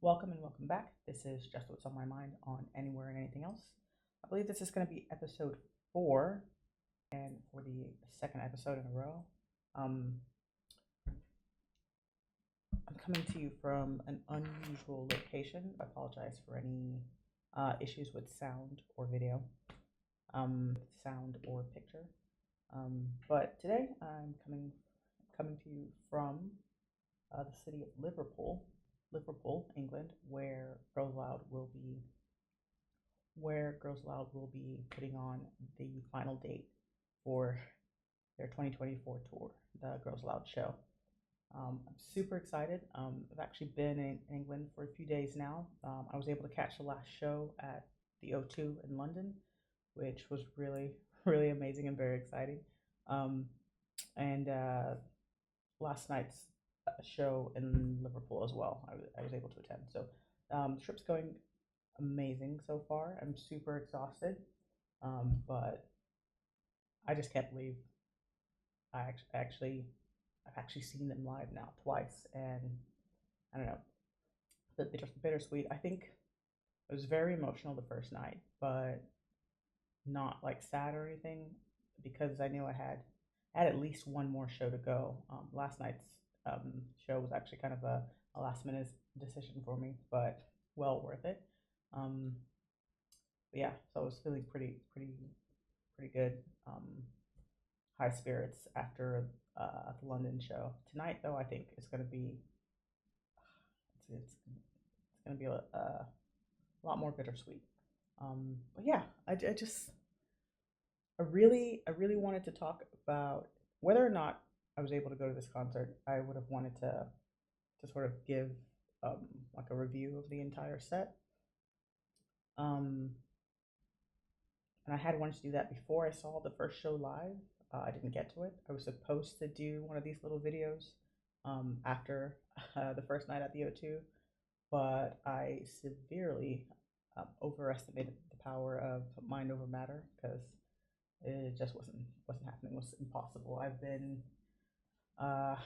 Welcome and welcome back. This is Just What's on My Mind on Anywhere and Anything Else. I believe this is going to be episode 4, and for the second episode in a row. Um, I'm coming to you from an unusual location. I apologize for any issues with sound or video, sound or picture. But today I'm coming to you from the city of Liverpool, England, where Girls Aloud will be putting on the final date for their 2024 tour, the Girls Aloud Show. I'm super excited. I've actually been in England for a few days now. I was able to catch the last show at the O2 in London, which was really, really amazing and very exciting. And last night's show in Liverpool as well, I was able to attend. So the trip's going amazing so far. I'm super exhausted, but I just can't believe I've actually seen them live now twice, and I don't know, the bittersweet. I think it was very emotional the first night, but not like sad or anything, because I knew I had at least one more show to go. Last night's show was actually kind of a last minute decision for me, but well worth it. Um, but yeah, so I was feeling pretty good. High spirits after the London show. Tonight, though, I think it's going to be it's going to be a lot more bittersweet. But yeah, I just I really wanted to talk about whether or not I was able to go to this concert. I would have wanted to sort of give like a review of the entire set. Um, and I had wanted to do that before I saw the first show live. I didn't get to it. I was supposed to do one of these little videos after the first night at the O2, but I severely overestimated the power of mind over matter because it just wasn't happening. It was impossible. I've been uh,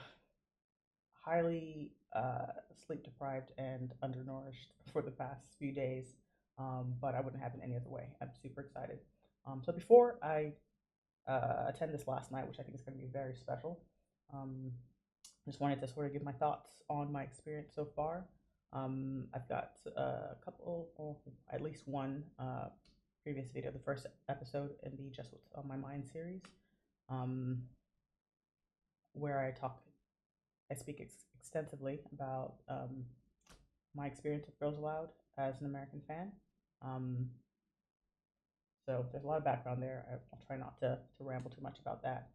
highly sleep deprived and undernourished for the past few days, but I wouldn't have it any other way. I'm super excited. So before I attend this last night, which I think is going to be very special, just wanted to sort of give my thoughts on my experience so far. I've got a couple, or at least one previous video, the first episode in the Just What's on My Mind series, um, where I speak extensively about my experience with Girls Aloud as an American fan. Um, so there's a lot of background there. I'll try not to ramble too much about that,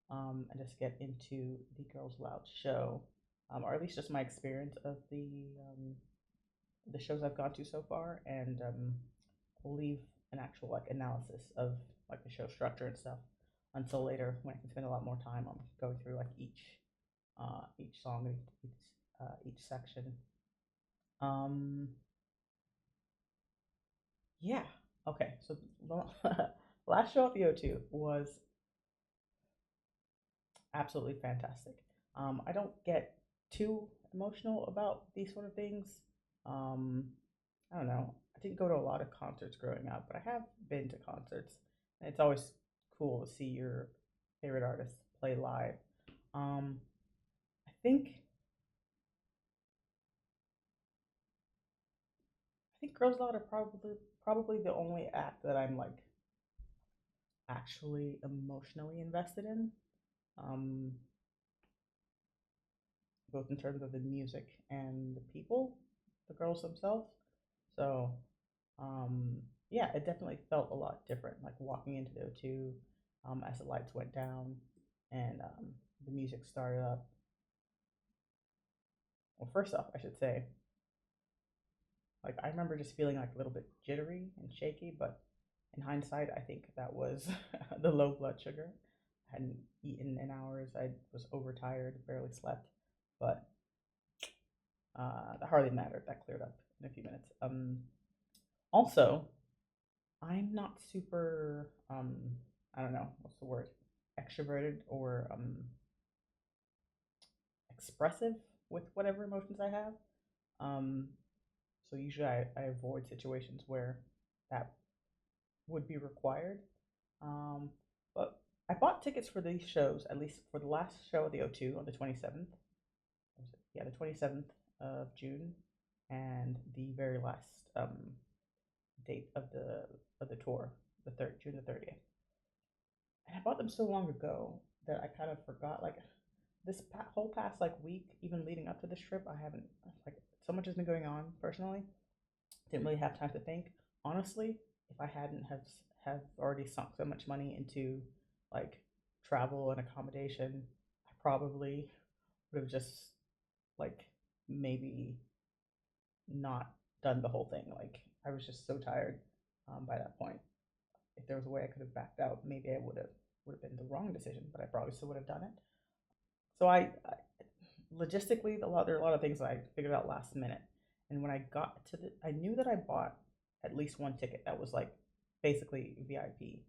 and just get into the Girls Aloud show, or at least just my experience of the shows I've gone to so far, and we'll leave an actual like analysis of like the show structure and stuff until later when I can spend a lot more time on going through like each song and each section. Um, yeah. Okay. So the last show at the O2 was absolutely fantastic. I don't get too emotional about these sort of things. Um, I don't know. I didn't go to a lot of concerts growing up, but I have been to concerts, and it's always cool to see your favorite artists play live. Um, I think I think Girls Aloud are probably the only act that I'm like actually emotionally invested in, um, both in terms of the music and the people, the girls themselves. So yeah, it definitely felt a lot different, like walking into the O2 as the lights went down and the music started up. Well, first off, I should say, like I remember just feeling like a little bit jittery and shaky, but in hindsight, I think that was the low blood sugar. I hadn't eaten in hours. I was overtired, barely slept, but that hardly mattered. That cleared up in a few minutes. Also, I'm not super, I don't know, what's the word, extroverted or expressive with whatever emotions I have. Um, So usually I avoid situations where that would be required. Um, but I bought tickets for these shows, at least for the last show of the O2 on the 27th. Yeah, the 27th of June, and the very last date of the tour, the third June the 30th. And I bought them so long ago that I kind of forgot. Like this whole past like week, even leading up to this trip, I haven't like so much has been going on personally. Didn't really have time to think. Honestly, if I hadn't have already sunk so much money into like travel and accommodation, I probably would have just like maybe not done the whole thing. Like I was just so tired by that point. If there was a way I could have backed out, maybe I would have been the wrong decision, but I probably still would have done it. So I logistically, there are a lot of things that I figured out last minute. And when I got to I knew that I bought at least one ticket that was like basically VIP.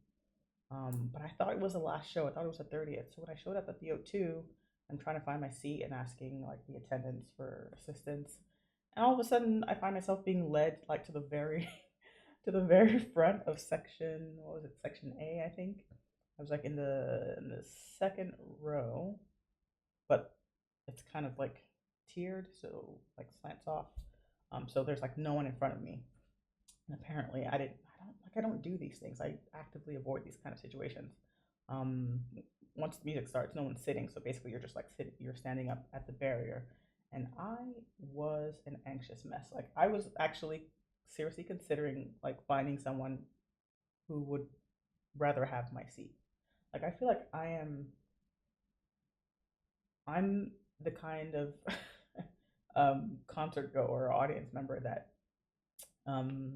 But I thought it was the last show. I thought it was the 30th. So when I showed up at the O2, I'm trying to find my seat and asking like the attendants for assistance. And all of a sudden, I find myself being led like to the very to the very front of section. What was it? Section A, I think. I was like in the second row, but it's kind of like tiered, so like slants off. So there's like no one in front of me, and apparently I don't do these things. I actively avoid these kind of situations. Um, Once the music starts, no one's sitting, so basically you're just like sitting, you're standing up at the barrier, and I was an anxious mess. Like I was actually seriously considering like finding someone who would rather have my seat. Like I feel like I'm the kind of concert goer or audience member um,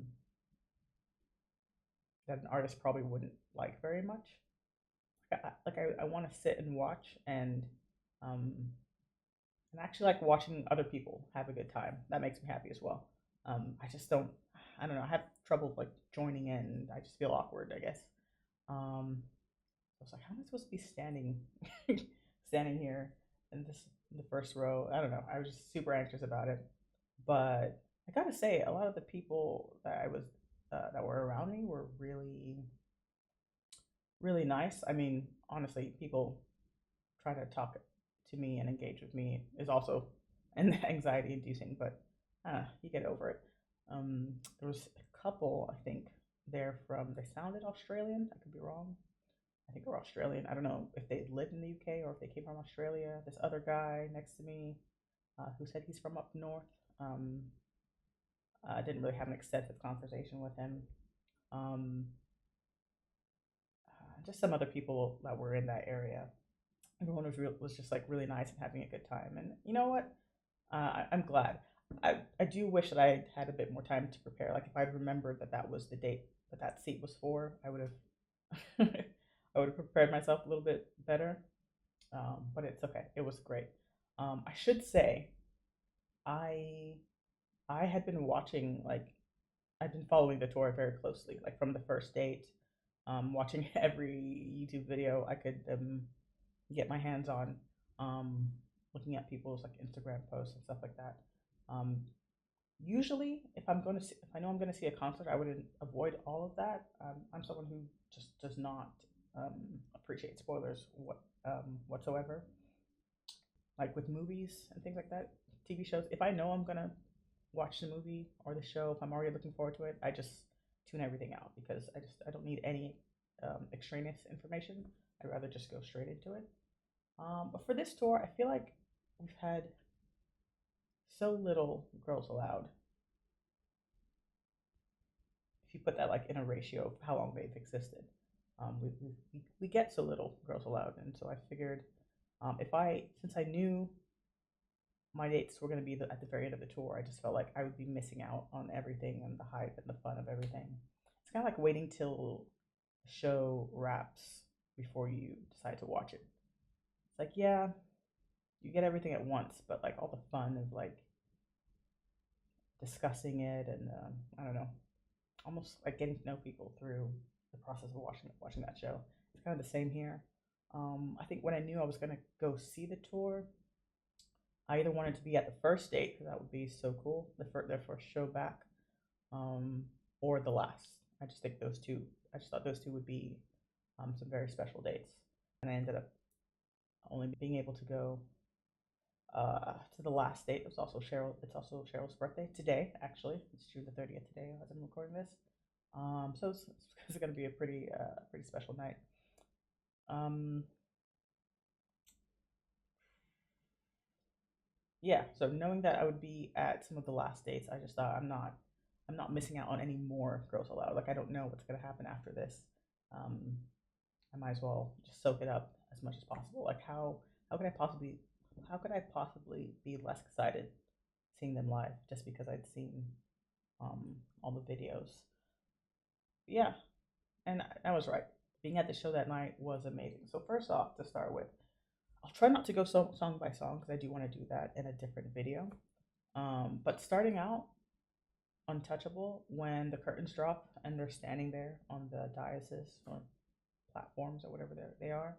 that an artist probably wouldn't like very much. I want to sit and watch um, and actually like watching other people have a good time. That makes me happy as well. I just don't. I don't know. I have trouble like joining in. I just feel awkward, I guess. Um, I was like, how am I supposed to be standing, standing here in in the first row? I don't know. I was just super anxious about it, but I gotta say, a lot of the people that were around me were really nice. I mean, honestly, people try to talk to me and engage with me is also an anxiety inducing, but you get over it. There was a couple, I think, they sounded Australian. I could be wrong. I think they're Australian. I don't know if they lived in the UK or if they came from Australia. This other guy next to me, who said he's from up north. Um, I didn't really have an extensive conversation with him. Um, just some other people that were in that area. Everyone was just like really nice and having a good time. And you know what? I'm glad. I do wish that I had a bit more time to prepare. Like if I'd remembered that that was the date that that seat was for, I would have I would have prepared myself a little bit better. But it's okay. It was great. I should say I I had been watching like I've been following the tour very closely, like from the first date, watching every YouTube video I could get my hands on, um, looking at people's like Instagram posts and stuff like that. Um, Usually, if I know I'm going to see a concert, I would avoid all of that. I'm someone who just does not appreciate spoilers whatsoever. Like with movies and things like that, TV shows. If I know I'm gonna watch the movie or the show, if I'm already looking forward to it, I just tune everything out because I don't need any extraneous information. I'd rather just go straight into it. But for this tour, I feel like we've had so little Girls Aloud. If you put that like in a ratio of how long they've existed, we get so little Girls Aloud, and so I figured if I since I knew my dates were going to be at the very end of the tour, I just felt like I would be missing out on everything and the hype and the fun of everything. It's kind of like waiting till a show wraps before you decide to watch it. It's like, yeah, you get everything at once, but like all the fun of like discussing it and I don't know, almost like getting to know people through the process of watching that show. It's kind of the same here. I think when I knew I was gonna go see the tour, I either wanted to be at the first date because that would be so cool, their first show back, um, or the last. I just think those two. I just thought those two would be some very special dates, and I ended up only being able to go to the last date. It was also Cheryl. It's also Cheryl's birthday today. Actually, it's June the 30th today as I'm recording this. So it's going to be a pretty special night. Um, yeah. So knowing that I would be at some of the last dates, I just thought I'm not missing out on any more Girls Aloud. Like I don't know what's going to happen after this. Um, I might as well just soak it up as much as possible. Like how could I possibly how could I possibly be less excited seeing them live just because I'd seen all the videos? But yeah, and I was right. Being at the show that night was amazing. So first off, to start with, I'll try not to go song by song because I do want to do that in a different video. But starting out, Untouchable, when the curtains drop and they're standing there on the daises or platforms or whatever they are,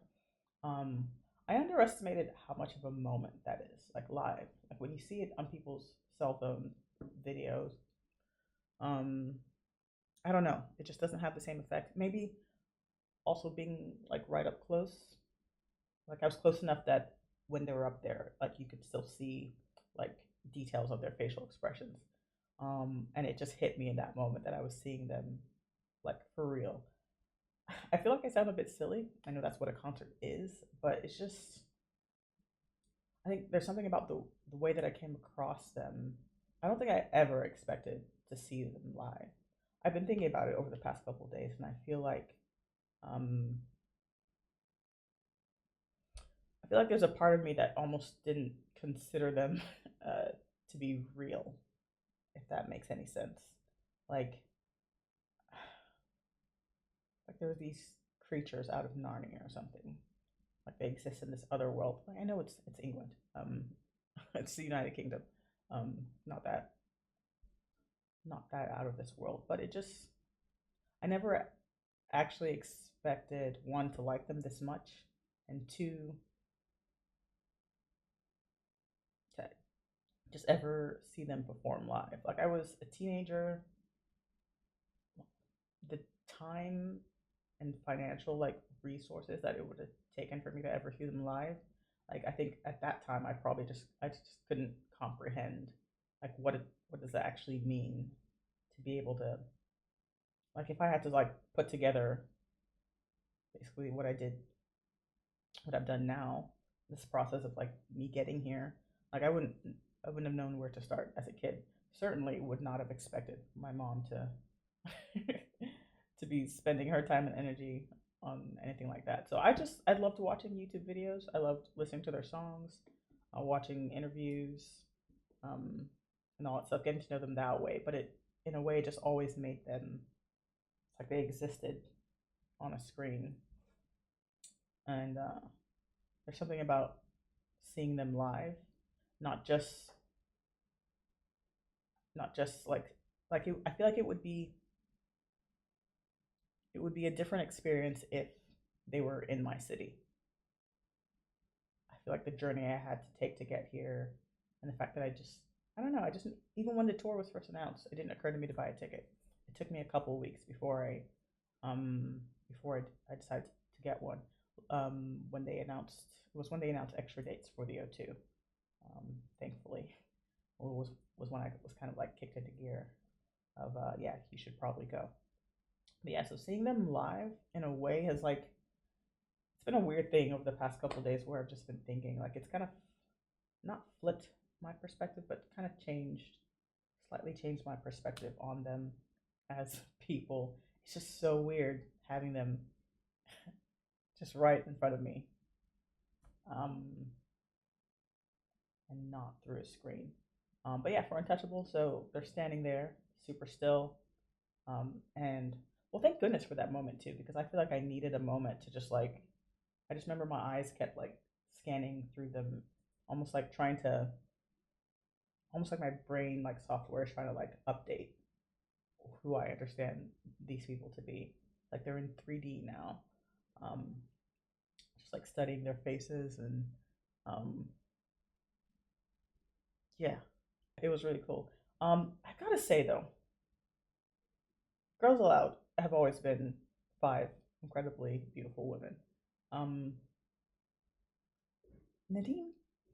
um, I underestimated how much of a moment that is, like live. Like when you see it on people's cell phone videos, um, I don't know, it just doesn't have the same effect. Maybe also being like right up close, like I was close enough that when they were up there, like you could still see like details of their facial expressions. And it just hit me in that moment that I was seeing them like for real. I feel like I sound a bit silly. I know that's what a concert is, but it's just I think there's something about the way that I came across them. I don't think I ever expected to see them live. I've been thinking about it over the past couple of days, and um, I feel like there's a part of me that almost didn't consider them to be real, if that makes any sense. Like, like there were these creatures out of Narnia or something. Like they exist in this other world. Like, I know it's England. It's the United Kingdom. Um, not that not that out of this world, but it just I never actually expected one to like them this much, and two to just ever see them perform live. Like I was a teenager, the time and financial like resources that it would have taken for me to ever hear them live. Like I think at that time I just couldn't comprehend like what does that actually mean to be able to like if I had to like put together basically what I've done now, this process of like me getting here, like I wouldn't have known where to start as a kid. Certainly would not have expected my mom to to be spending her time and energy on anything like that. So I loved watching YouTube videos. I loved listening to their songs, watching interviews, um, and all that stuff, getting to know them that way. But it in a way just always made them like they existed on a screen. And there's something about seeing them live, not just not just I feel like it would be a different experience if they were in my city. I feel like the journey I had to take to get here, and the fact that I don't know, I just even when the tour was first announced, it didn't occur to me to buy a ticket. It took me a couple of weeks um I decided to get one. When they announced it was when they announced extra dates for the O2. Thankfully, well, was when I was kind of like kicked into gear of yeah, you should probably go. But yeah, so seeing them live in a way has like it's been a weird thing over the past couple of days where I've just been thinking like it's kind of not flipped my perspective, but kind of slightly changed my perspective on them as people. It's just so weird having them just right in front of me, um, and not through a screen. But yeah, for Untouchable, so they're standing there super still, and well, thank goodness for that moment too, because I feel like I needed a moment to just like I just remember my eyes kept like scanning through them, almost like trying to, almost like my brain like software is trying to like update who I understand these people to be. Like they're in 3D now, um, just like studying their faces and um, Yeah, it was really cool. I gotta say though, Girls Aloud have always been five incredibly beautiful women. Um, Nadine,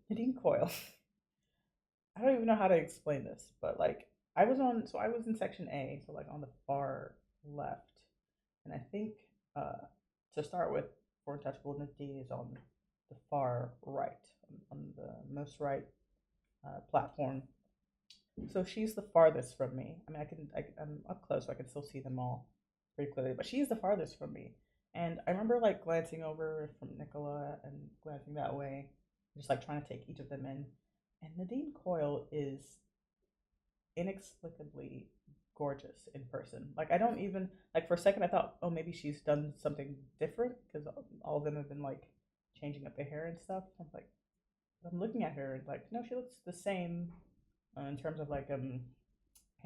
Nadine Coyle. I don't even know how to explain this, but like I was in section A, so like on the far left, and I think uh, to start with, for Untouchable, Nadine is on the far right, on the most right platform. So she's the farthest from me. I mean, I'm up close, so I can still see them all pretty clearly. But she's the farthest from me, and I remember like glancing over from Nicola and glancing that way, just like trying to take each of them in. And Nadine Coyle is inexplicably gorgeous in person. Like I don't even like for a second I thought, oh, maybe she's done something different because all of them have been like changing up their hair and stuff. I'm looking at her and like, no, she looks the same in terms of like hair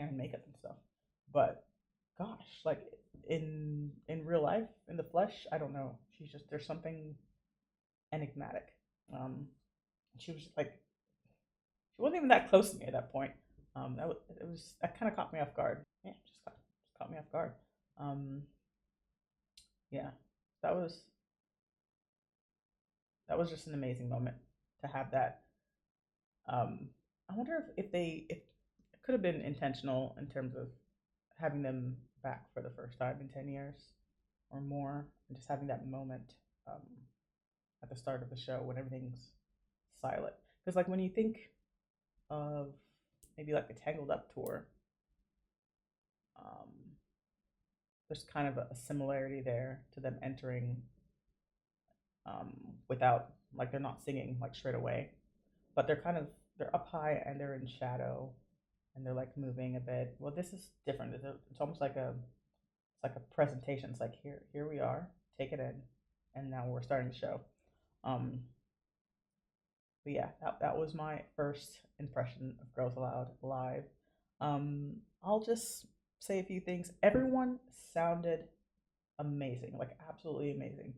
and makeup and stuff. But gosh, like in real life, in the flesh, I don't know. She's just there's something enigmatic. Um, she was like she wasn't even that close to me at that point. That kind of caught me off guard. Yeah, just caught me off guard. Um, yeah, that was that was just an amazing moment to have that. Um, I wonder if it could have been intentional in terms of having them back for the first time in 10 years or more, and just having that moment um, at the start of the show when everything's silent. Because like when you think of maybe like the Tangled Up tour, um, there's kind of a similarity there to them entering um, without like they're not singing like straight away, but they're up high and they're in shadow and they're like moving a bit. Well, this is different. It's almost like a presentation. It's like here we are, take it in, and now we're starting the show. Um, but yeah, that was my first impression of Girls Aloud live. I'll just say a few things. Everyone sounded amazing, like absolutely amazing.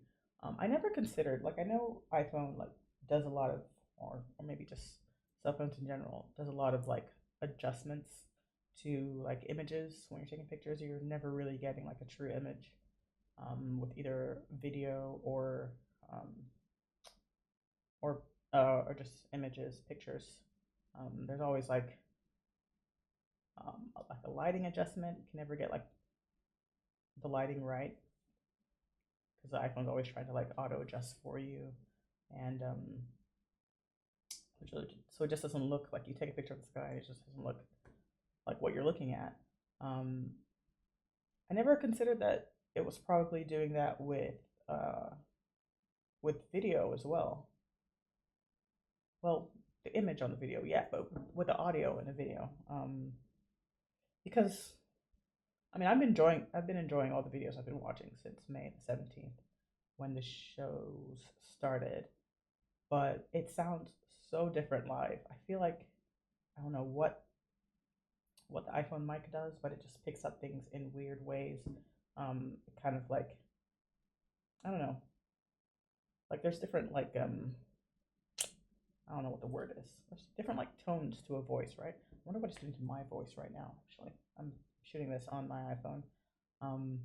I never considered like I know iPhone like does a lot of or maybe just cell phones in general does a lot of like adjustments to like images when you're taking pictures. You're never really getting like a true image with either video um, or or just images, pictures. There's always like a lighting adjustment. You can never get like the lighting right because the iPhone's always trying to like auto adjust for you, and so it just doesn't look like you take a picture of the sky. It just doesn't look like what you're looking at. Um, I never considered that it was probably doing that uh, with video as well. Well, the image on the video, yeah, but with the audio in the video, because I mean I've been enjoying all the videos I've been watching since May the 17th when the shows started, but it sounds so different live. I feel like I don't know what the iPhone mic does, but it just picks up things in weird ways. Kind of like I don't know, like there's different I don't know what the word is. There's different like tones to a voice, right? I wonder what it's doing to my voice right now. Actually, I'm shooting this on my iPhone. Um,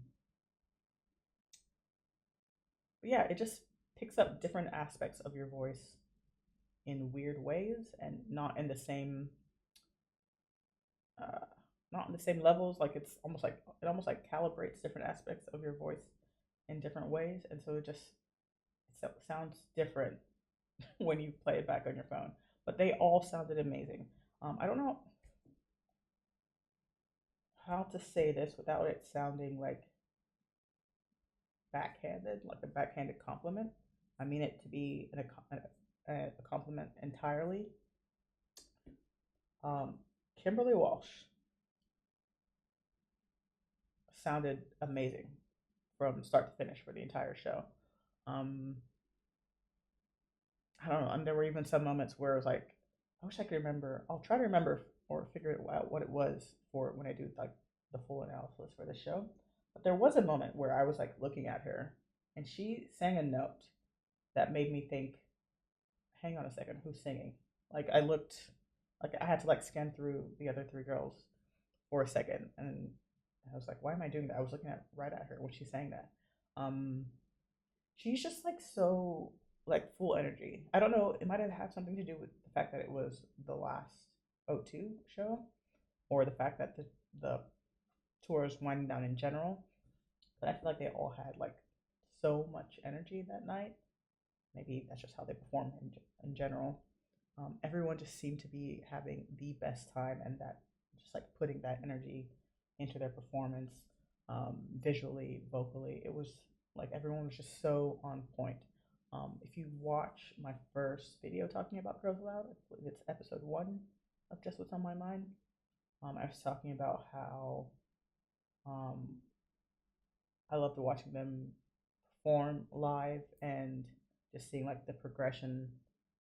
but yeah, it just picks up different aspects of your voice in weird ways and uh, not in the same levels. Like it almost like calibrates different aspects of your voice in different ways, and so it sounds different when you play it back on your phone. But they all sounded amazing. I don't know how to say this without it sounding like backhanded, like a backhanded compliment. I mean it to be a compliment entirely. Um, Kimberly Walsh sounded amazing from start to finish for the entire show. Um, I don't know. And there were even some moments where it was like, I wish I could remember. I'll try to remember or figure out what it was for when I do like the full analysis for the show. But there was a moment where I was like looking at her and she sang a note that made me think, hang on a second, who's singing? Like I looked Like I had to like scan through the other three girls for a second, and I was like, why am I doing that? I was looking at right at her when she's saying that. Um, she's just like so like full energy. I don't know. It might have had something to do with the fact that it was the last O2 show, or the fact that the tour is winding down in general. But I feel like they all had like so much energy that night. Maybe that's just how they perform in general. Everyone just seemed to be having the best time, and that just like putting that energy into their performance, visually, vocally. It was like everyone was just so on point. If you watch my first video talking about Girls Aloud, I believe it's episode 1 of Just What's on My Mind. I was talking about how um, I loved watching them perform live and just seeing like the progression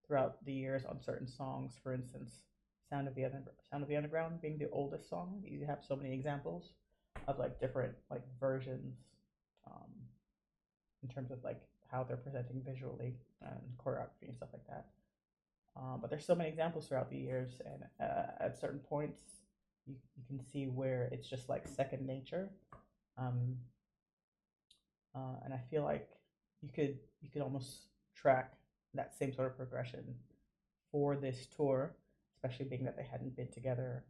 throughout the years on certain songs. For instance, Sound of the Underground being the oldest song. You have so many examples of like different like versions, um, in terms of like how they're presenting visually and choreography and stuff like that. But there's so many examples throughout the years, and at certain points, you can see where it's just like second nature. Um, and I feel like you could almost track that same sort of progression for this tour, especially being that they hadn't been together,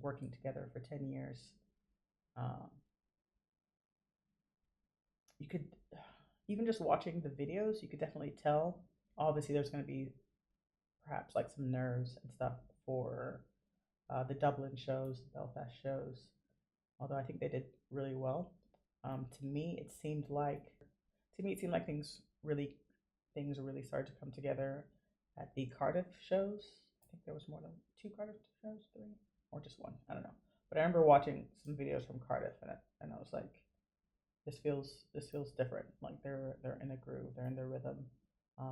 working together for 10 years. Um, you could even just watching the videos, you could definitely tell. Obviously, there's going to be perhaps like some nerves and stuff for the Dublin shows, the Belfast shows. Although I think they did really well. To me, it seemed like things really started to come together at the Cardiff shows. I think there was more than 2 Cardiff shows, 3, or just 1. I don't know. But I remember watching some videos from Cardiff, and I was like, this feels different. Like they're in a groove, they're in their rhythm.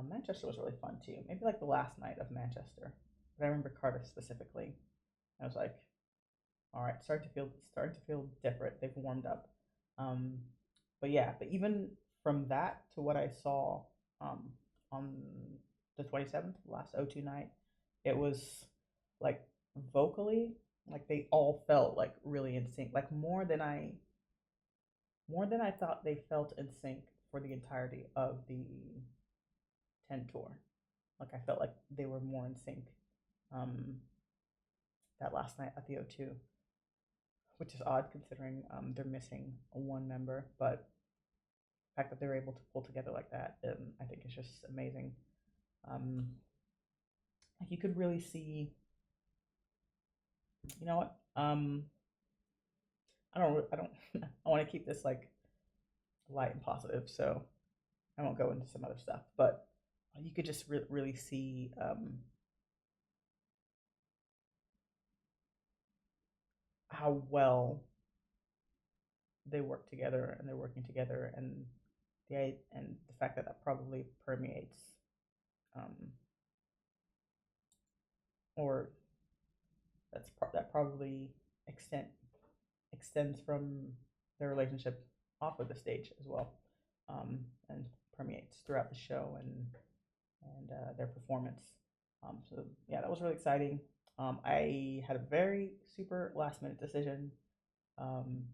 Manchester was really fun too. Maybe like the last night of Manchester, but I remember Cardiff specifically. I was like, all right, starting to feel different. They've warmed up. Um, but yeah, but even from that to what I saw um, on the 27th, last O2 night, it was like vocally, like they all felt like really in sync, like more than I thought they felt in sync for the entirety of the 10 tour. Like I felt like they were more in sync um, that last night at the O2, which is odd considering they're missing one member. But the fact that they were able to pull together like that, I think is just amazing. Um, like you could really see, you know what? I don't, I want to keep this like light and positive, so I won't go into some other stuff. But you could just really see how well they work together, and they're working together, and the fact that that probably permeates, um, or that probably extend extends from their relationship off of the stage as well, and permeates throughout the show and their performance. So yeah, that was really exciting. I had a very super last minute decision, um,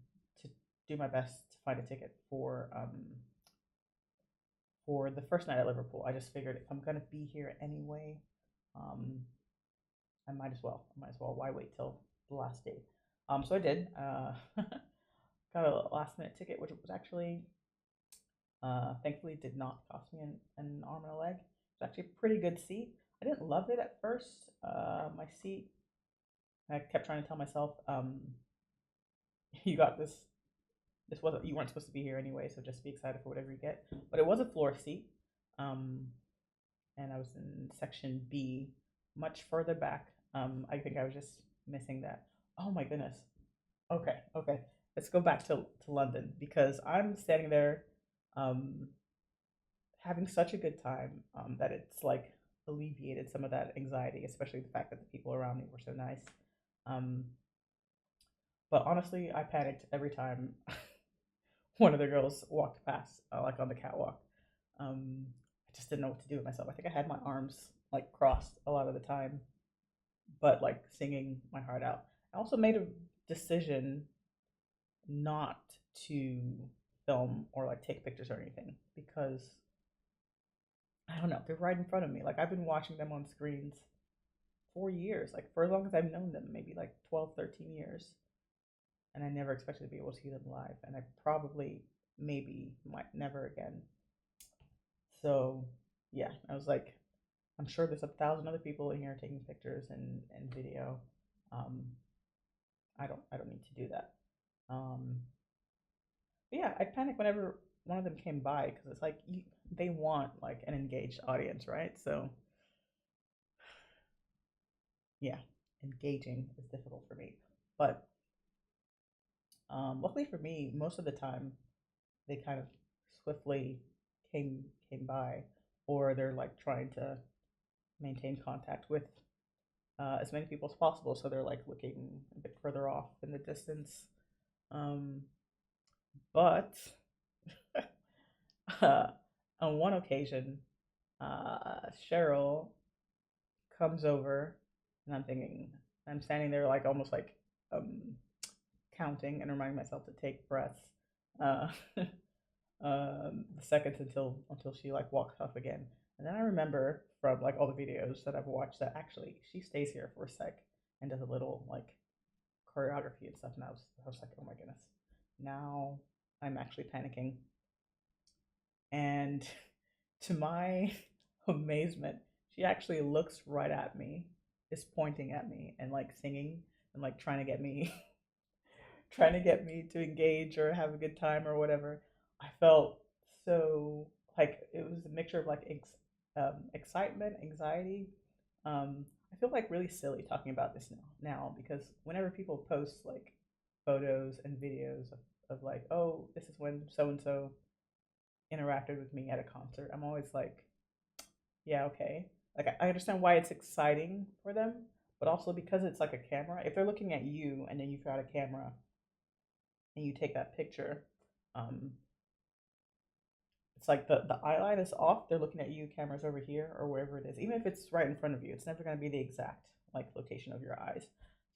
to do my best to find a ticket for the first night at Liverpool. I just figured if I'm gonna be here anyway, um, I might as well. I might as well. Why wait till the last day? So I did. Got a last minute ticket, which was actually, thankfully, did not cost me an arm and a leg. It's actually a pretty good seat. I didn't love it at first. My seat, I kept trying to tell myself, you got this. This wasn't, you weren't supposed to be here anyway, so just be excited for whatever you get. But it was a floor seat, um, and I was in section B, much further back. I think I was just missing that. Oh my goodness. Okay, okay. Let's go back to London, because I'm standing there, um, having such a good time, that it's like alleviated some of that anxiety, especially the fact that the people around me were so nice. Um, but honestly, I panicked every time one of the girls walked past, like on the catwalk. I just didn't know what to do with myself. I think I had my arms like crossed a lot of the time. but like singing my heart out. I also made a decision not to film or like take pictures or anything because I don't know, they're right in front of me. Like I've been watching them on screens for years, like for as long as I've known them, maybe like 12, 13 years. And I never expected to be able to see them live. And I probably, maybe, might never again. So yeah, I was like, I'm sure there's 1,000 other people in here taking pictures and video. Um, I don't need to do that. Um, but yeah, I panicked whenever one of them came by because it's like they want like an engaged audience, right? So yeah, engaging is difficult for me. But luckily for me, most of the time they kind of swiftly came by, or they're like trying to maintain contact with as many people as possible. So they're like looking a bit further off in the distance. Um, but uh, on one occasion, Cheryl comes over, and I'm thinking, I'm standing there like almost like um, counting and reminding myself to take breaths. Uh, the seconds until she like walks off again. And then I remember from like all the videos that I've watched that actually she stays here for a sec and does a little like choreography and stuff. And I was like, oh my goodness, now I'm actually panicking. And to my amazement, she actually looks right at me, is pointing at me and like singing and like trying to get me to engage or have a good time or whatever. I felt so like it was a mixture of like excitement, anxiety. I feel like really silly talking about this now because whenever people post like photos and videos of like, oh, this is when so and so interacted with me at a concert, I'm always like, yeah, okay. Like I understand why it's exciting for them, but also because it's like a camera. If they're looking at you and then you've got a camera and you take that picture, um, it's like the eye line is off. They're looking at you, cameras over here or wherever it is. Even if it's right in front of you, it's never going to be the exact like location of your eyes.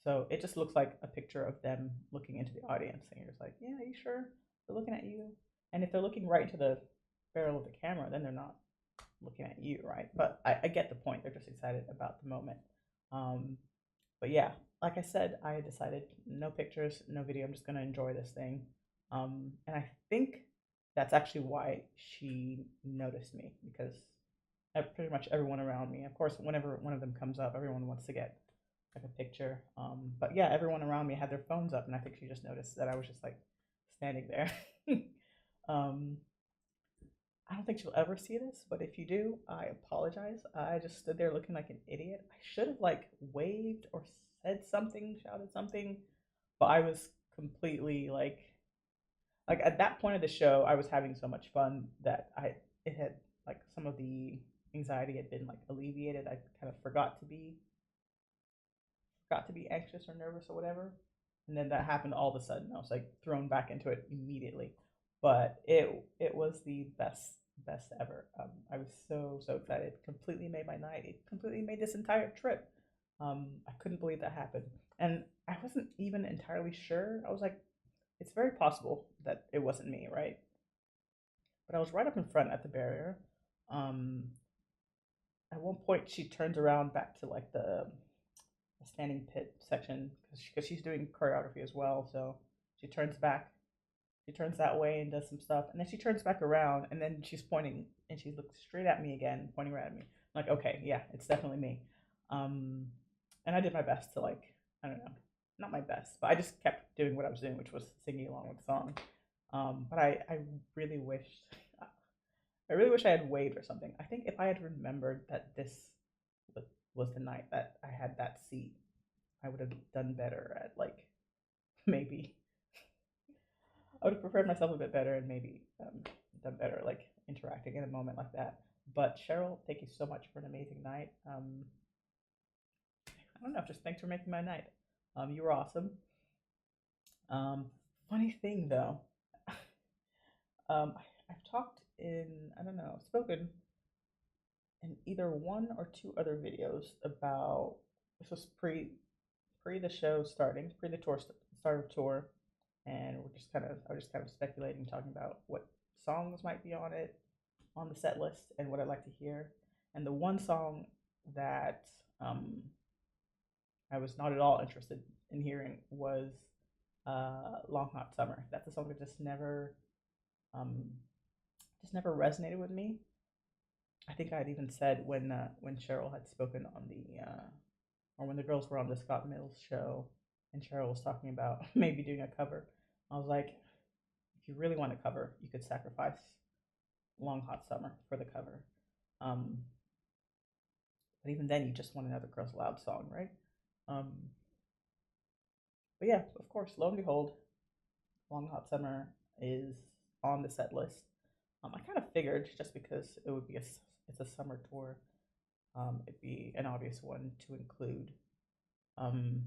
So it just looks like a picture of them looking into the audience, and you're just like, yeah, are you sure they're looking at you? And if they're looking right into the barrel of the camera, then they're not looking at you, right? But I get the point. They're just excited about the moment. Um, but yeah, like I said, I decided no pictures, no video. I'm just gonna enjoy this thing. And I think that's actually why she noticed me because pretty much everyone around me, of course, whenever one of them comes up, everyone wants to get like a picture. But yeah, everyone around me had their phones up, and I think she just noticed that I was just like standing there. um, I don't think she'll ever see this, but if you do, I apologize. I just stood there looking like an idiot. I should have like waved or said something, shouted something, but I was completely like at that point of the show, I was having so much fun that I it had like some of the anxiety had been like alleviated. I kind of forgot to be anxious or nervous or whatever. And then that happened all of a sudden. I was like thrown back into it immediately. But it was the best ever. I was so excited. It completely made my night. It completely made this entire trip. I couldn't believe that happened, and I wasn't even entirely sure. I was like, it's very possible that it wasn't me, right? But I was right up in front at the barrier. Um, at one point, she turns around back to like the standing pit section because she's doing choreography as well. So she turns back, she turns that way and does some stuff, and then she turns back around, and then she's pointing and she looks straight at me again, pointing right at me. I'm like, okay, yeah, it's definitely me. Um, and I did my best to like, I don't know, not my best, but I just kept doing what I was doing, which was singing along with the song. But I really wished, I really wish I had waved or something. I think if I had remembered that this was the night that I had that seat, I would have done better at like maybe I would have prepared myself a bit better and maybe done better like interacting in a moment like that. But Cheryl, thank you so much for an amazing night. I don't know, just thanks for making my night. You were awesome. Um, funny thing though, I've talked in I don't know, spoken in either one or two other videos about This was pre the show starting, pre the start of tour, and I was just kind of speculating, talking about what songs might be on the set list and what I'd like to hear. And the one song that um, I was not at all interested in hearing was "Long Hot Summer." That's a song that um, just never resonated with me. I think I had even said when Cheryl had spoken on the or when the girls were on the Scott Mills show, and Cheryl was talking about maybe doing a cover. I was like, if you really want to cover, you could sacrifice "Long Hot Summer" for the cover. Um, but even then, you just want another Girls Aloud song, right? Um, but yeah, of course, lo and behold, "Long Hot Summer" is on the set list. I kind of figured just because it's a summer tour, it'd be an obvious one to include. Um,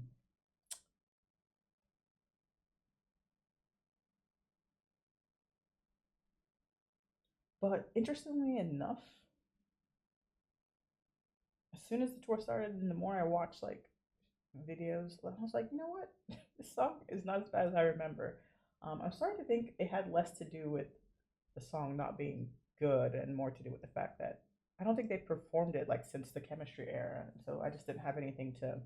but interestingly enough, as soon as the tour started, and the more I watched like videos, I was like, you know what, this song is not as bad as I remember. I'm starting to think it had less to do with the song not being good and more to do with the fact that I don't think they performed it like since the Chemistry era, and so I just didn't have anything to,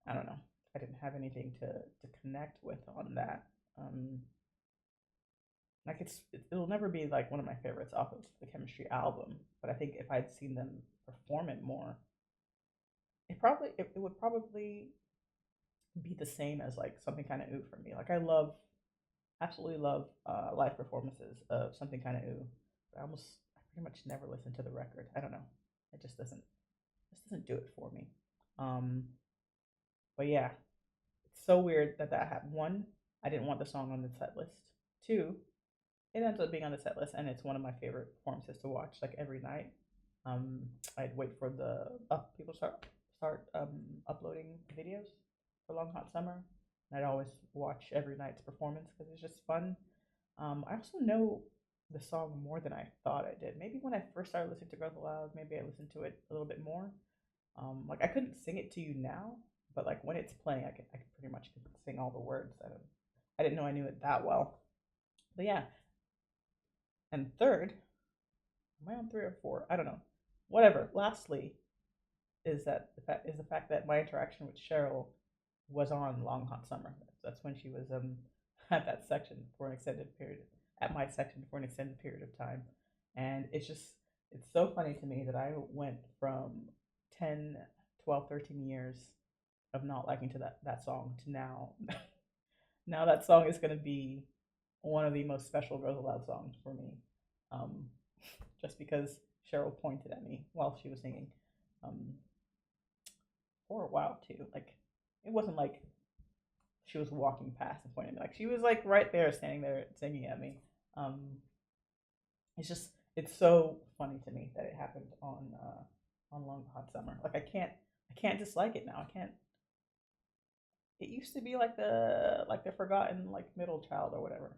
I don't know, I didn't have anything to connect with on that. Um, like it'll never be like one of my favorites off of the Chemistry album, but I think if I'd seen them perform it more, it would probably be the same as like Something Kind of Ooh for me. Like absolutely love live performances of Something Kind of Ooh. But I pretty much never listen to the record. I don't know. It just doesn't do it for me. Um, but yeah, it's so weird that that happened. One, I didn't want the song on the set list. Two, it ends up being on the set list, and it's one of my favorite performances to watch like every night. Um, I'd wait for the people start uploading videos for Long Hot Summer, and I'd always watch every night's performance because it's just fun. I also know the song more than I thought I did. Maybe when I first started listening to Girls Aloud, maybe I listened to it a little bit more. Like I couldn't sing it to you now, but like when it's playing, I can pretty much sing all the words. I didn't know I knew it that well. But yeah, and third, am I on three or four? I don't know. Whatever. Lastly, is the fact that my interaction with Cheryl was on Long Hot Summer. That's when she was at that section for an extended period at my section for an extended period of time, and it's so funny to me that I went from 10, 12, 13 years of not liking to that song to now that song is going to be one of the most special Girls Aloud songs for me, um, just because Cheryl pointed at me while she was singing. Um, for a while too. Like it wasn't like she was walking past and pointing at me. Like she was like right there, standing there, singing at me. Um, it's so funny to me that it happened on Long Hot Summer. Like I can't dislike it now. I can't. It used to be like the forgotten like middle child or whatever,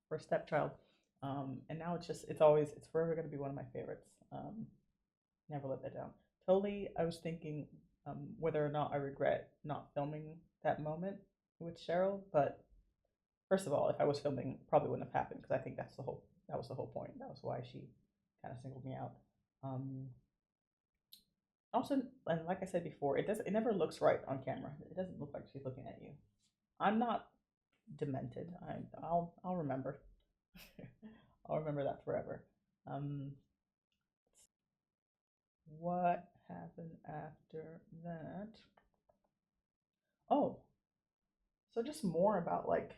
or stepchild. And now it's forever gonna be one of my favorites. Never let that down. Totally, I was thinking whether or not I regret not filming that moment with Cheryl. But first of all, if I was filming, probably wouldn't have happened because I think that was the whole point. That was why she kind of singled me out. Um, Also, and like I said before, it never looks right on camera. It doesn't look like she's looking at you. I'm not demented. I'll remember. I'll remember that forever. Um, what happened after that? Oh, so just more about like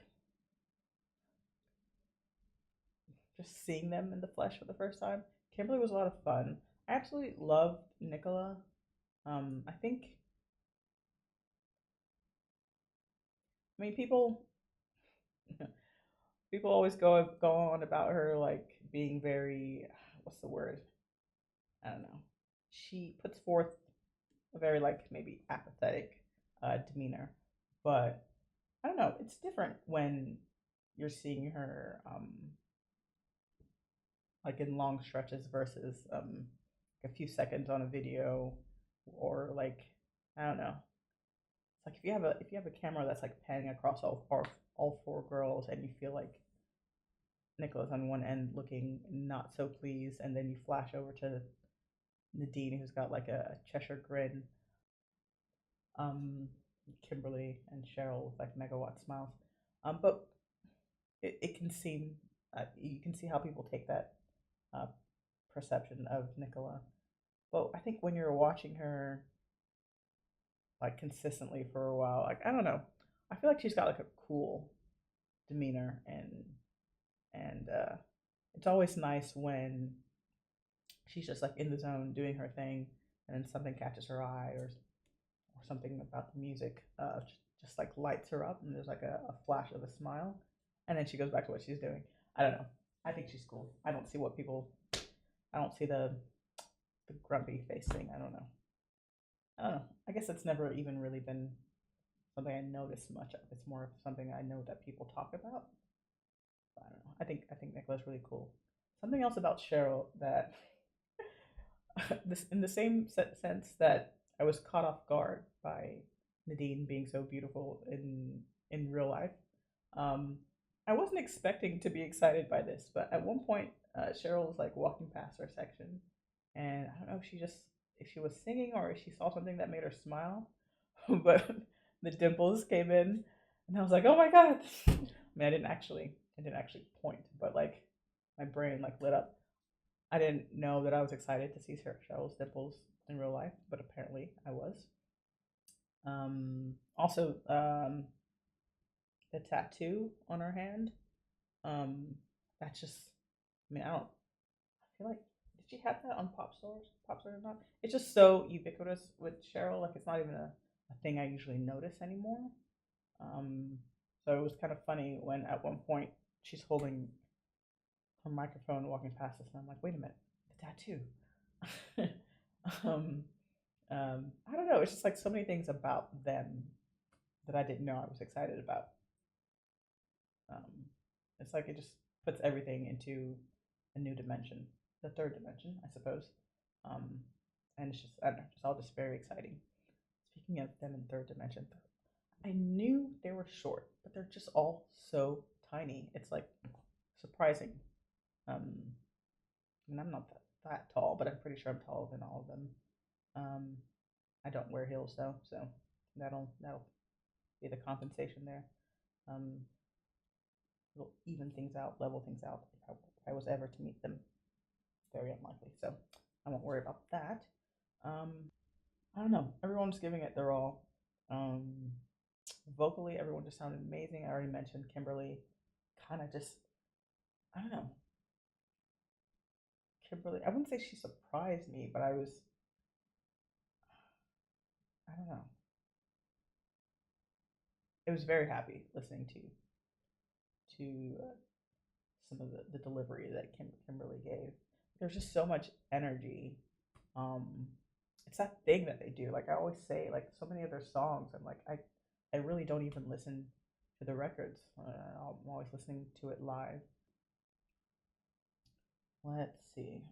just seeing them in the flesh for the first time. Kimberly was a lot of fun. I absolutely loved Nicola. I think I mean people always go on about her like being very what's the word? I don't know. She puts forth a very like maybe apathetic demeanor, but I don't know. It's different when you're seeing her like in long stretches versus a few seconds on a video. or like, I don't know. It's like if you have a camera that's like panning across all four girls, and you feel like Nicola's on one end looking not so pleased, and then you flash over to Nadine, who's got like a Cheshire grin, um, Kimberly and Cheryl with like megawatt smiles. But it can seem, you can see how people take that uh, perception of Nicola. But I think when you're watching her like consistently for a while, like I don't know, I feel like she's got like a cool demeanor, and it's always nice when she's just like in the zone doing her thing, and then something catches her eye, or something about the music just like lights her up, and there's like a flash of a smile, and then she goes back to what she's doing. I don't know. I think she's cool. I don't see what people. I don't see the grumpy face thing. I don't know. I don't know. I guess it's never even really been something I notice much of. It's more of something I know that people talk about. But I don't know. I think Nicola's really cool. Something else about Cheryl that this in the same sense that I was caught off guard by Nadine being so beautiful in real life. Um, I wasn't expecting to be excited by this, but at one point, Cheryl was like walking past her section, and I don't know if she was singing or if she saw something that made her smile, but the dimples came in, and I was like, oh my god! I mean, I didn't actually point, but like my brain like lit up. I didn't know that I was excited to see Cheryl's dimples in real life, but apparently I was. Also, the tattoo on her hand. Um, that's just. I mean, I don't. I feel like did she have that on Pop Stars? Pop Stars or not? It's just so ubiquitous with Cheryl. Like it's not even a thing I usually notice anymore. Um, so it was kind of funny when at one point she's holding her microphone walking past us, and I'm like, wait a minute, the tattoo. um, I don't know. It's just like so many things about them that I didn't know I was excited about. Um, it's like it just puts everything into a new dimension, the third dimension, I suppose. Um, and it's just I don't know, just all just very exciting. Speaking of them in third dimension, I knew they were short, but they're just all so tiny. It's like surprising. Um, I mean, I'm not that tall, but I'm pretty sure I'm taller than all of them. Um, I don't wear heels though, so that'll be the compensation there. Um, it'll even things out, level things out if I was ever to meet them. Very unlikely, so I won't worry about that. Um, I don't know. Everyone's giving it their all. Um, vocally, everyone just sounded amazing. I already mentioned Kimberly. Kind of just, I don't know. Kimberly, I wouldn't say she surprised me, but I don't know. It was very happy listening to some of the delivery that Kimberly gave. There's just so much energy. Um, it's that thing that they do. Like I always say, like so many of their songs, I really don't even listen to the records. I'm always listening to it live. Let's see.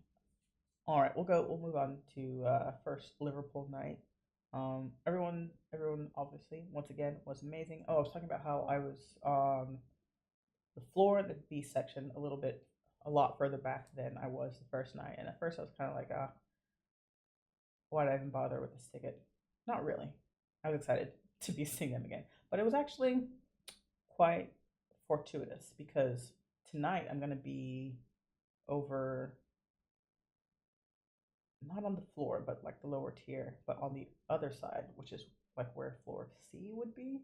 All right, we'll move on to first Liverpool night. Everyone obviously once again was amazing. Oh, I was talking about how I was on the floor in the B section a lot further back than I was the first night. And at first I was kind of like, why did I even bother with this ticket? Not really. I was excited to be seeing them again, but it was actually quite fortuitous because tonight I'm gonna be over, not on the floor, but like the lower tier, but on the other side, which is like where floor C would be.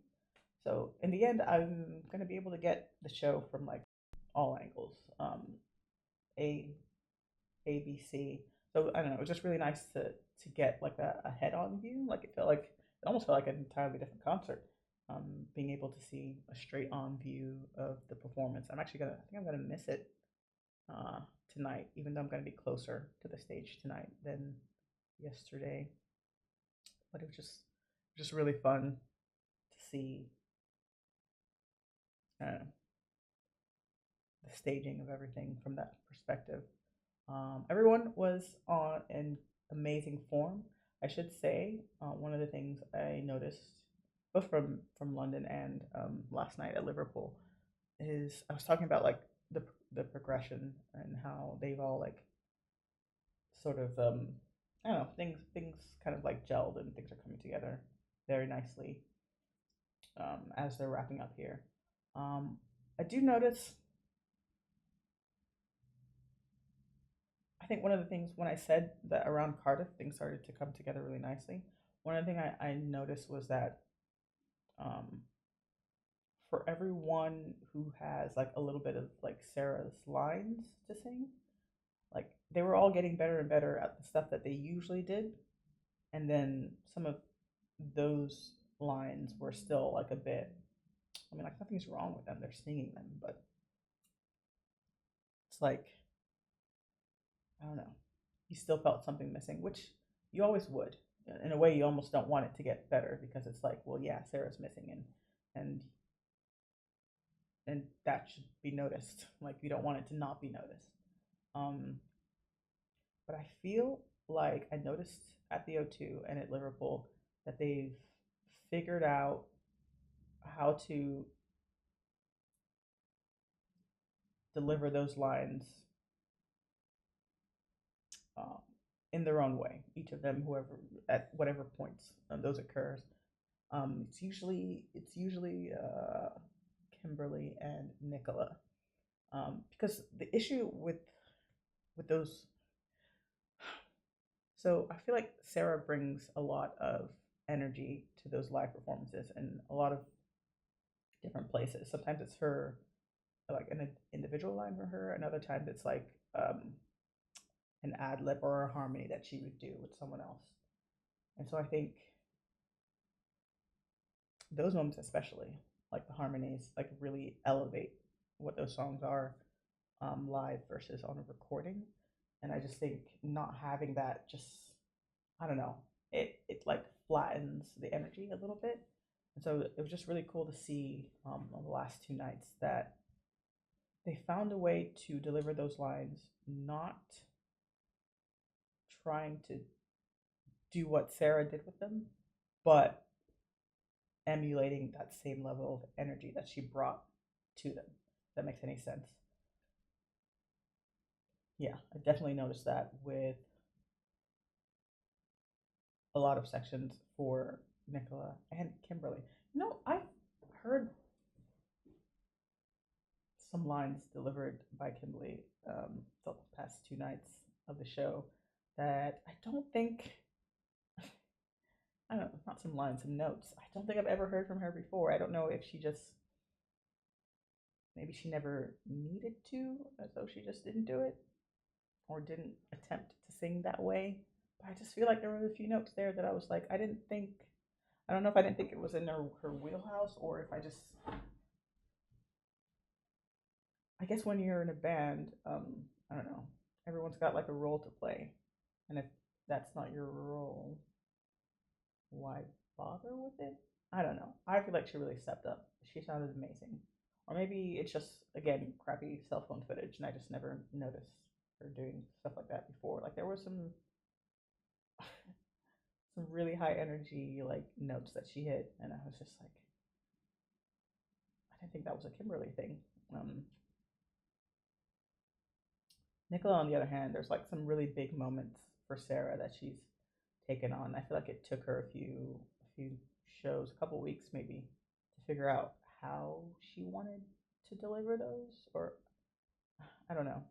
So in the end, I'm gonna be able to get the show from like all angles, A, A, B, C. So I don't know. It was just really nice to get like a head on view. Like it almost felt like an entirely different concert. Being able to see a straight on view of the performance. I think I'm gonna miss it uh, tonight, even though I'm gonna be closer to the stage tonight than yesterday. But it was just really fun to see uh, the staging of everything from that perspective. Everyone was on an amazing form. I should say one of the things I noticed both from London and last night at Liverpool is I was talking about like the progression and how they've all like sort of I don't know, things kind of like gelled and things are coming together very nicely as they're wrapping up here. Um, I do notice. I think one of the things when I said that around Cardiff things started to come together really nicely. One of the things I noticed was that um, for everyone who has like a little bit of like Sarah's lines to sing, like they were all getting better and better at the stuff that they usually did, and then some of those lines were still like a bit. I mean, like nothing's wrong with them; they're singing them, but it's like I don't know. You still felt something missing, which you always would. In a way, you almost don't want it to get better because it's like, well, yeah, Sarah's missing, and and that should be noticed. Like you don't want it to not be noticed. Um, but I feel like I noticed at the O2 and at Liverpool that they've figured out how to deliver those lines um, in their own way. Each of them, whoever at whatever points those occurs. It's usually Kimberly and Nicola, because the issue with those. So I feel like Sarah brings a lot of energy to those live performances in a lot of different places. Sometimes it's her like an individual line for her, and other times it's like an ad lib or a harmony that she would do with someone else. And so I think those moments, especially like the harmonies, like really elevate what those songs are live versus on a recording. And I just think not having that just I don't know it like flattens the energy a little bit. And so it was just really cool to see on the last two nights that they found a way to deliver those lines, not trying to do what Sarah did with them, but emulating that same level of energy that she brought to them. If that makes any sense. Yeah, I definitely noticed that with a lot of sections for Nicola and Kimberly. I've heard some lines delivered by Kimberly the past two nights of the show that I don't think, I don't know, not some lines, some notes. I don't think I've ever heard from her before. I don't know if she just, maybe she never needed to, as though she just didn't do it or didn't attempt to sing that way. But I just feel like there were a few notes there that I was like, I don't know if I didn't think it was in her wheelhouse or if I guess when you're in a band, I don't know, everyone's got like a role to play. And if that's not your role, why bother with it? I don't know. I feel like she really stepped up. She sounded amazing. Or maybe it's just, again, crappy cell phone footage and I just never noticed her doing stuff like that before. Like there were some really high energy like notes that she hit and I was just like I didn't think that was a Kimberly thing. Um, Nicola, on the other hand, there's like some really big moments for Sarah that she's taken on. I feel like it took her a few shows, a couple weeks maybe, to figure out how she wanted to deliver those, or I don't know.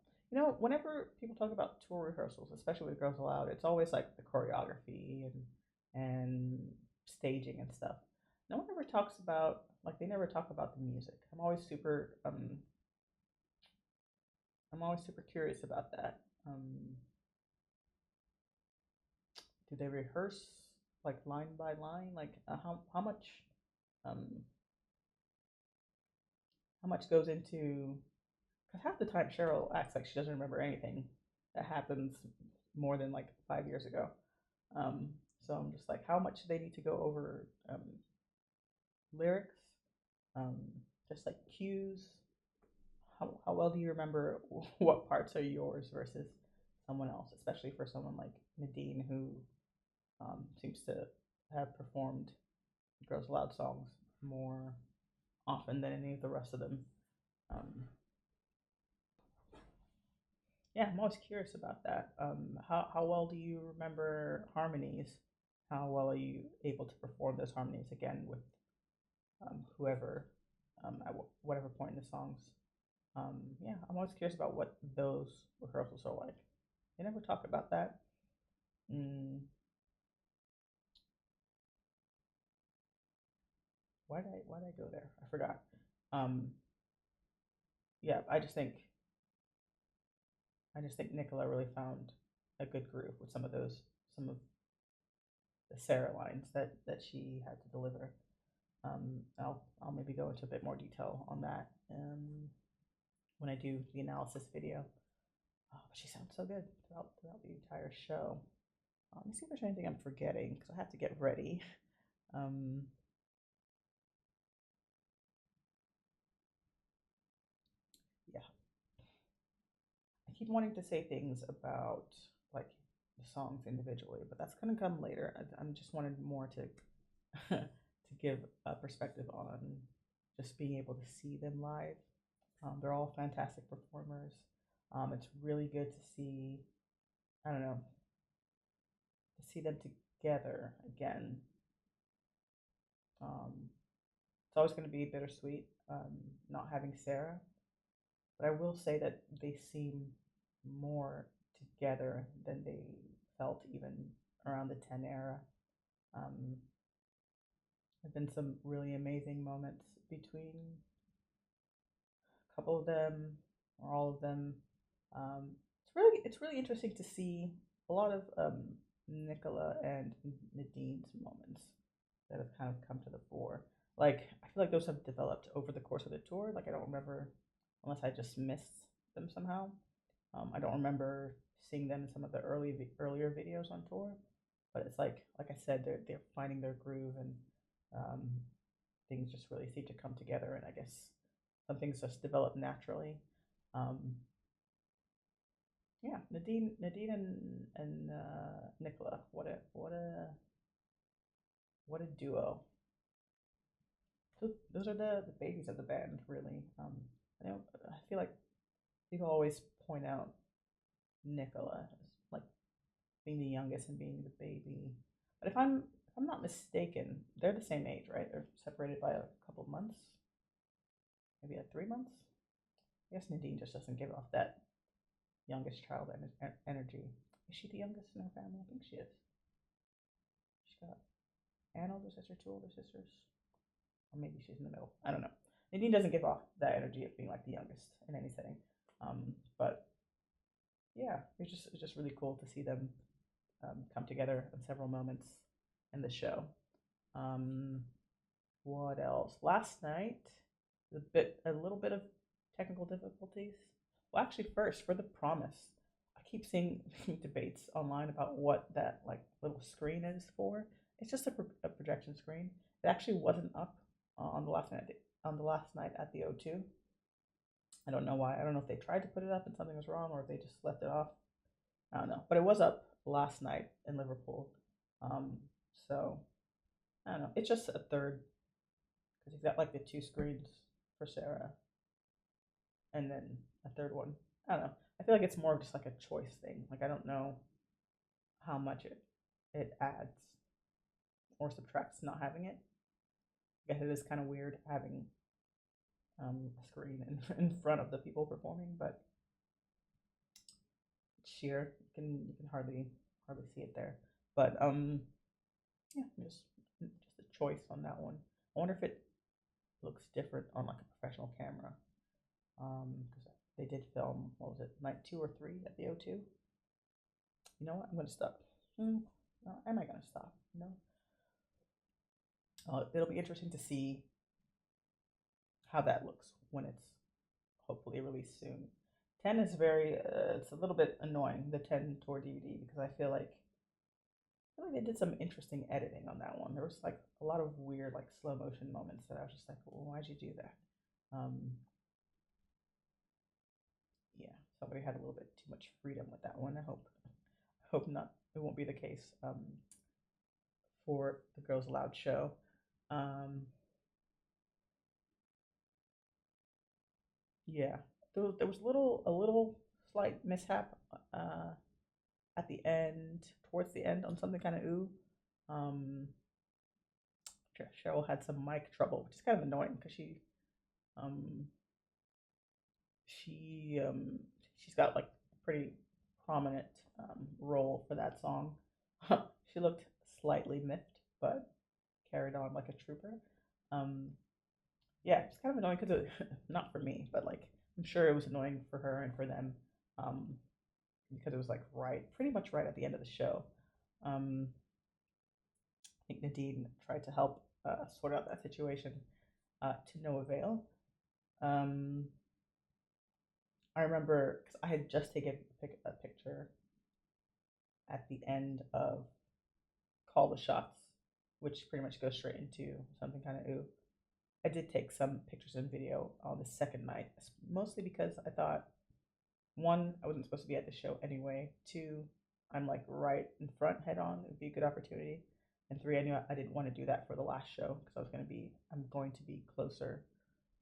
Whenever people talk about tour rehearsals, especially with Girls Aloud, it's always like the choreography and staging and stuff. No one ever talks about like they never talk about the music. I'm always super curious about that. Do they rehearse like line by line? Like um how much goes into? Because half the time Cheryl acts like she doesn't remember anything that happens more than like 5 years ago. Um, so I'm just like, how much do they need to go over lyrics, um, just like cues? How well do you remember what parts are yours versus someone else, especially for someone like Nadine who seems to have performed Girls Aloud songs more often than any of the rest of them. Um, yeah, I'm always curious about that. How well do you remember harmonies? How well are you able to perform those harmonies again with whoever at whatever point in the songs? Yeah, I'm always curious about what those rehearsals are like. They never talk about that. Mm, why did I go there? I forgot. Um, yeah, I just think Nicola really found a good groove with some of the Sarah lines that she had to deliver. I'll maybe go into a bit more detail on that when I do the analysis video. But she sounds so good throughout the entire show. Let me see if there's anything I'm forgetting because I have to get ready. Um, yeah, I keep wanting to say things about like the songs individually, but that's gonna come later. I'm just wanted more to to give a perspective on just being able to see them live. They're all fantastic performers. It's really good to see. I don't know, to see them together again. It's always going to be bittersweet not having Sarah, but I will say that they seem more together than they felt even around the 10 era. Um, there have been some really amazing moments between a couple of them or all of them. It's really interesting to see a lot of Nicola and Nadine's moments that have kind of come to the fore. Like I feel like those have developed over the course of the tour. Like I don't remember, unless I just missed them somehow. I don't remember seeing them in some of the earlier videos on tour. But it's like I said, they're finding their groove and um, things just really seem to come together. And I guess some things just develop naturally. Um, yeah, Nadine and Nicola, what a duo. So those are the babies of the band, really. I feel like people always point out Nicola as like being the youngest and being the baby, but if I'm not mistaken, they're the same age, right? They're separated by a couple of months, maybe at 3 months. I guess Nadine just doesn't give off that youngest child energy. Is she the youngest in her family? I think she is. She's got an older sister, two older sisters, or maybe she's in the middle. I don't know. Nadine doesn't give off that energy of being like the youngest in any setting. But yeah, it's just really cool to see them come together in several moments in the show. Um, what else? Last night, a little bit of technical difficulties. Well, actually, first for the promise, I keep seeing debates online about what that like little screen is for. It's just a projection screen. It actually wasn't up on the last night at the O2. I don't know why. I don't know if they tried to put it up and something was wrong, or if they just left it off. I don't know, but it was up last night in Liverpool. Um, so I don't know. It's just a third because you've got like the two screens for Sarah, and then a third one. I don't know. I feel like it's more of just like a choice thing. Like I don't know how much it adds or subtracts not having it. I guess it is kind of weird having a screen in front of the people performing, but it's sheer. You can hardly see it there. But yeah, just a choice on that one. I wonder if it looks different on like a professional camera. Because they did film, what was it, night 2 or 3 at the O2. You know what? I'm gonna stop. No, am I gonna stop? No. It'll be interesting to see how that looks when it's hopefully released soon. 10 is it's a little bit annoying, the 10 tour DVD, because I feel like they did some interesting editing on that one. There was like a lot of weird like slow motion moments that I was just like, well, why'd you do that? Um, yeah, somebody had a little bit too much freedom with that one. I hope not. It won't be the case. for the Girls Aloud show. Um, yeah, there was a little slight mishap uh, at the end, towards the end, on something kind of ooh. Um, Cheryl had some mic trouble, which is kind of annoying because um, she she's got like a pretty prominent role for that song. She looked slightly miffed, but carried on like a trooper. Um, yeah, it's kind of annoying because not for me, but like I'm sure it was annoying for her and for them, um, because it was like pretty much right at the end of the show. Um, I think Nadine tried to help sort out that situation to no avail. Um, I remember because I had just taken a picture at the end of Call the Shots, which pretty much goes straight into something kind of ooh. I did take some pictures and video on the second night, mostly because I thought, one, I wasn't supposed to be at the show anyway. Two, I'm like right in front head on. It would be a good opportunity. And three, I knew I didn't want to do that for the last show because I'm going to be closer.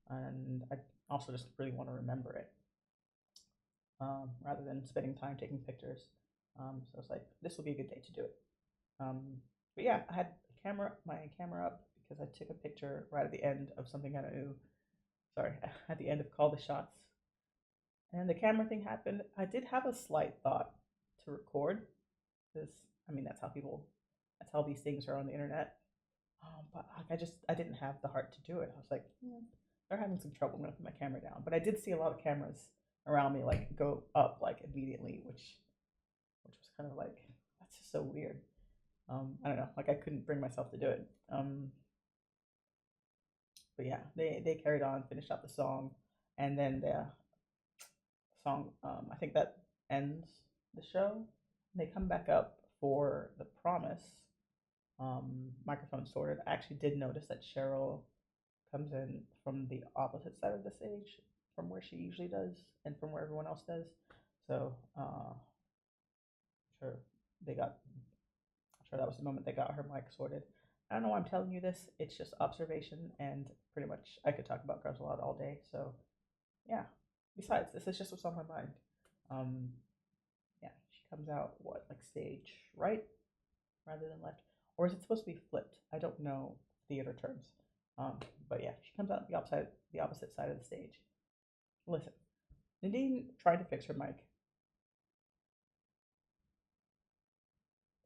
And I also just really want to remember it rather than spending time taking pictures. So it's like, this will be a good day to do it. Um, but yeah, I had my camera up because I took a picture right at the end of something kind of ooh, sorry, at the end of Call the Shots. And the camera thing happened. I did have a slight thought to record because I mean that's how these things are on the internet. But like, I didn't have the heart to do it. I was like, they're having some trouble with my camera down. But I did see a lot of cameras around me like go up like immediately, which was kind of like that's just so weird. I don't know, like I couldn't bring myself to do it. But yeah, they carried on, finished out the song, and then the song I think that ends the show. They come back up for the promise. Microphone sorted. I actually did notice that Cheryl comes in from the opposite side of the stage from where she usually does and from where everyone else does. So sure they got I'm sure that was the moment they got her mic sorted. I don't know why I'm telling you this. It's just observation, and pretty much I could talk about Girls Aloud all day. So yeah. Besides, this is just what's on my mind. Um, yeah, she comes out what like stage right rather than left, or is it supposed to be flipped? I don't know theater terms. But yeah, she comes out the opposite side of the stage. Listen, Nadine tried to fix her mic.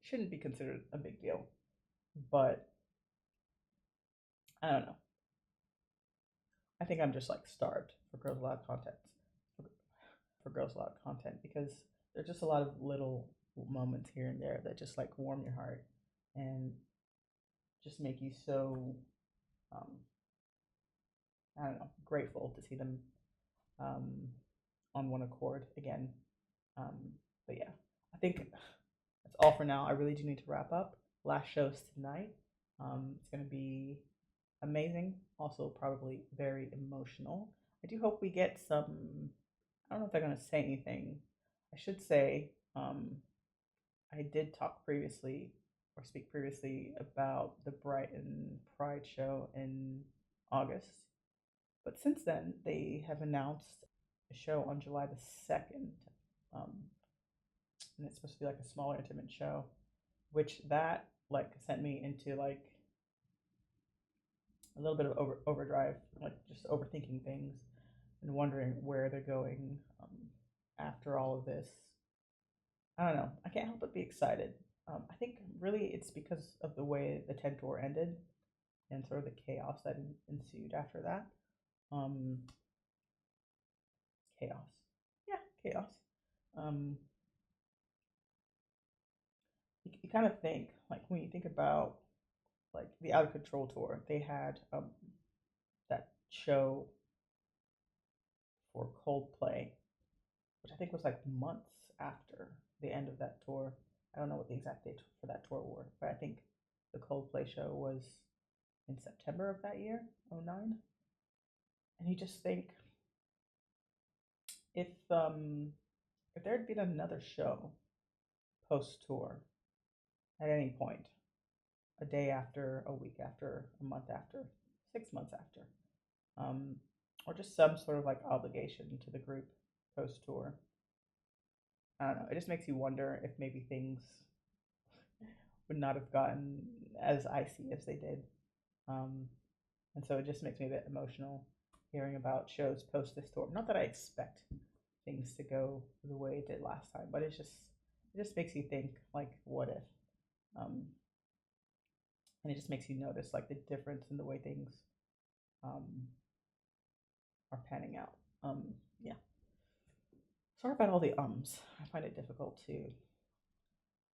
Shouldn't be considered a big deal, but I don't know. I think I'm just like starved for Girls Aloud content, for, for Girls Aloud content because there's just a lot of little moments here and there that just like warm your heart and just make you so um, I don't know grateful to see them um, on one accord again. Um, but yeah, I think that's all for now. I really do need to wrap up. Last show's tonight. It's going to be amazing. Also, probably very emotional. I do hope we get some. I don't know if they're going to say anything. I should say I did talk previously or speak previously about the Brighton Pride show in August. But since then, they have announced a show on July the 2nd. Um, and it's supposed to be like a smaller, intimate show, which that like sent me into like a little bit of overdrive, like just overthinking things and wondering where they're going after all of this. I don't know. I can't help but be excited. I think really it's because of the way the 10 tour ended and sort of the chaos that ensued after that. Um, chaos. Yeah, chaos. Um, you kind of think, like, when you think about, like, the Out of Control tour, they had that show for Coldplay, which I think was like months after the end of that tour. I don't know what the exact date for that tour were, but I think the Coldplay show was in September of that year, '09. And you just think if if there had been another show post tour at any point, a day after, a week after, a month after, 6 months after, um, or just some sort of like obligation to the group post tour. I don't know. It just makes you wonder if maybe things would not have gotten as icy as they did. Um, and so it just makes me a bit emotional hearing about shows post this tour. Not that I expect things to go the way it did last time, but it just makes you think like, what if? Um, and it just makes you notice like the difference in the way things um, are panning out. Yeah. Sorry about all the ums. I find it difficult to.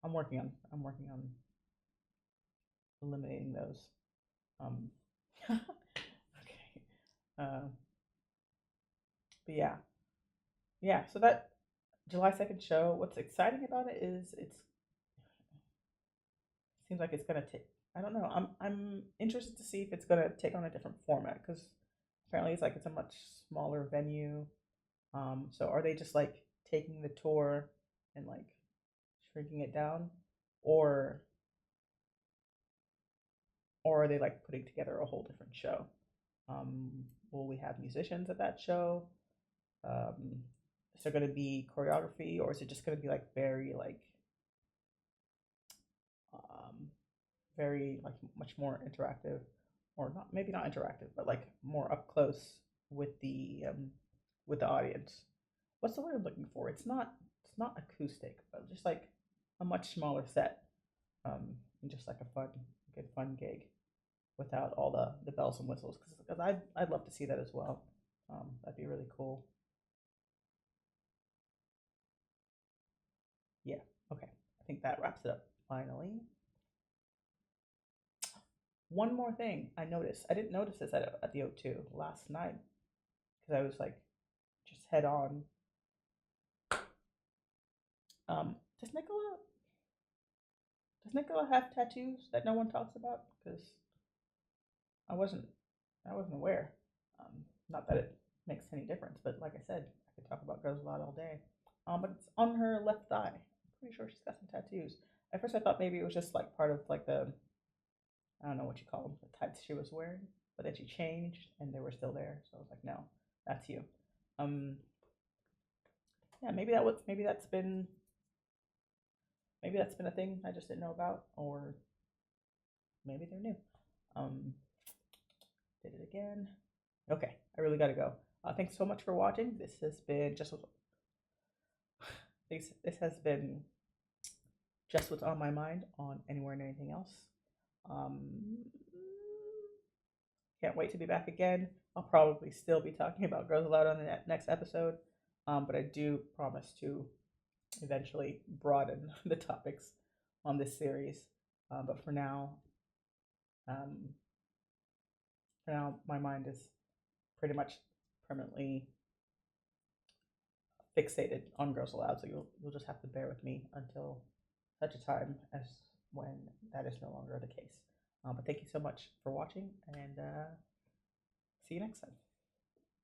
I'm working on eliminating those. Um, okay. Uh, but yeah, yeah. So that July 2nd show. What's exciting about it is it seems like it's gonna take. I don't know. I'm interested to see if it's gonna take on a different format because apparently it's a much smaller venue. So are they just like taking the tour and like shrinking it down, or or are they like putting together a whole different show? Um, will we have musicians at that show? Um, is there going to be choreography, or is it just going to be like very um, very like much more interactive, or not maybe not interactive, but like more up close with the audience? What's the word I'm looking for? It's not acoustic, but just like a much smaller set, and just like a good fun gig without all the bells and whistles. Because I'd love to see that as well. That'd be really cool. Yeah. Okay. I think that wraps it up finally. One more thing I noticed. I didn't notice this at the O2 last night because I was like just head on. Does Nicola have tattoos that no one talks about? Because I wasn't I wasn't aware. Not that it makes any difference, but like I said, I could talk about Girls Aloud all day. But it's on her left thigh. I'm pretty sure she's got some tattoos. At first, I thought maybe it was just like part of like the I don't know what you call them, the tights she was wearing. But then she changed, and they were still there. So I was like, no, that's you. Um, yeah, maybe that's been a thing I just didn't know about, or maybe they're new. Um, did it again. Okay, I really gotta go. Thanks so much for watching. This has been just what's on my mind on Anywhere and Anything Else. Um, can't wait to be back again. I'll probably still be talking about Girls Aloud on the next episode, but I do promise to eventually broaden the topics on this series. But um, for now, my mind is pretty much permanently fixated on Girls Aloud. So you'll just have to bear with me until such a time as when that is no longer the case. But thank you so much for watching, and see you next time.